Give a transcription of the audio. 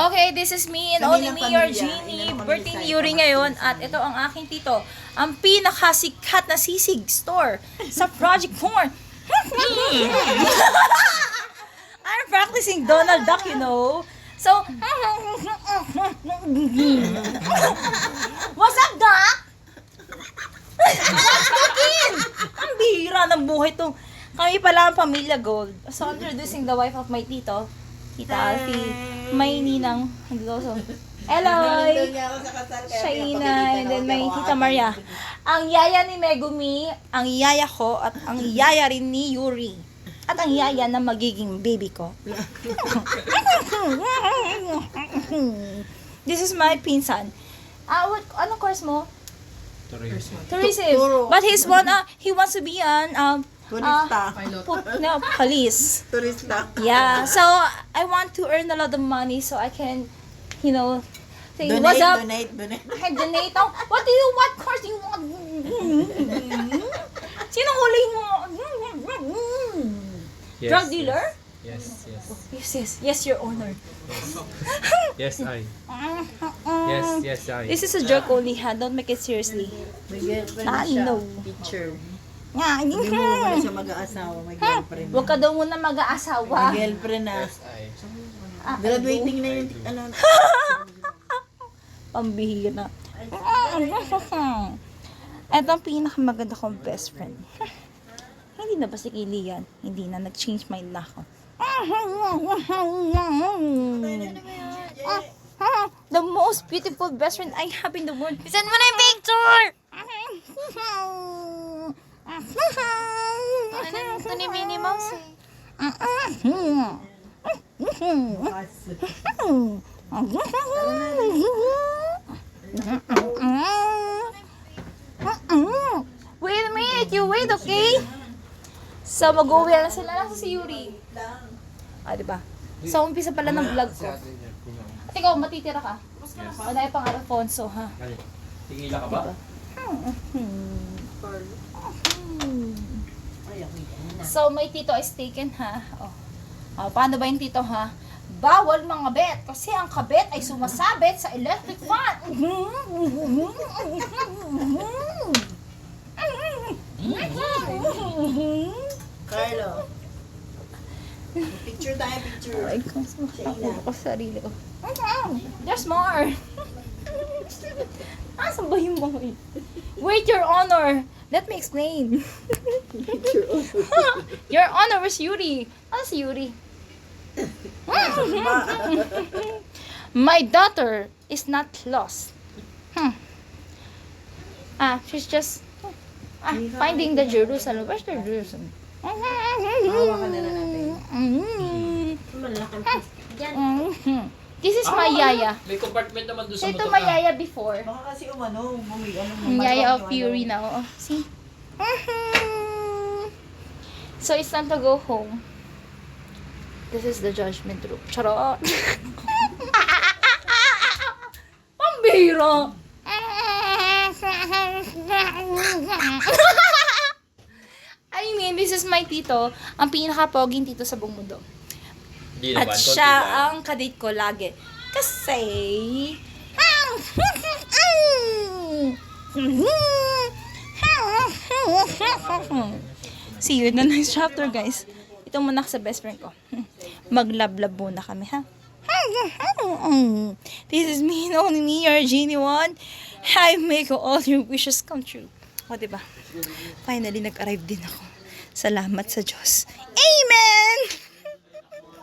Okay, this is me and only me, your Genie. Birthday ni Yuri ngayon. At ito ang aking tito. Ang pinakasikat na sisig store sa Project 4. I'm practicing Donald Duck, you know. So, what's up, Doc? What's cooking? Ang bihira ng buhay to. Kami pala ang Pamilya Gold. So, introducing the wife of my tito, Tita Alfie. May ninang. Eloy, Shaina, and then may Tita Maria. Ang yaya ni Megumi, ang yaya ko, at ang yaya rin ni Yuri. At ang yaya na magiging baby ko. This is my pinsan. Anong course mo? Tourism. But he wants to be an Turista. police. Turista. Yeah. So I want to earn a lot of money so I can, say Donate, what's up. donate. I donate. Oh, what course do you want? Sinong huli mo? Drug dealer? Yes. Yes, your honor. Yes, I. Yes, I. This is a joke only, ha? Don't make it seriously. May girlfriend na siya. No. Picture. Nga, Hindi mo naman siya mag-aasawa. May girlfriend Huwag na. ka daw muna mag-aasawa. May girlfriend na. I. Graduating na yung Pambihira. Ito ang pinakamaganda kong best friend. Hindi na ba si Kili yan? Hindi na. Nag-change mind na ako. The most beautiful best friend I have in the world. Send mo na yung picture! Ito ni Minnie Mouse eh. Wait a minute, you wait, okay? So, mag-uwi na sila. Nasa si Yuri. Diba? So, umpisa pala ng vlog ko. At ikaw, matitira ka. Wala pang Alfonso, ha? Tingila ka ba? So, my tito is taken, ha? Paano ba yung tito, ha? Bawal mga bet kasi ang kabet ay sumasabit sa electric fan. Carlo. Picture tayo, picture. Ay, ako ko sa sarili ko. There's more. Asan ba yung mga? Wait, your honor. Let me explain. Your honor, where's Yuri? Ano si Yuri? My daughter is not lost. She's just finding the Jerusalem. Where's the Jerusalem? This is my yaya. May compartment naman doon sa Ito motor my ka. yaya before. Baka kasi Yaya of Fury now. See? So it's time to go home. This is the judgment room. Charot! Pambira! I mean, this is my tito. Ang pinaka-poging tito sa buong mundo. Hindi At naman, siya konti lang. ang kadate ko lagi. Kasi... See you in the next chapter, guys. Ito muna sa best friend ko. Maglablab muna kami, ha? This is me and only me, your Genie one. I make all your wishes come true. O, diba? Finally, nag-arrive din ako. Salamat sa Diyos.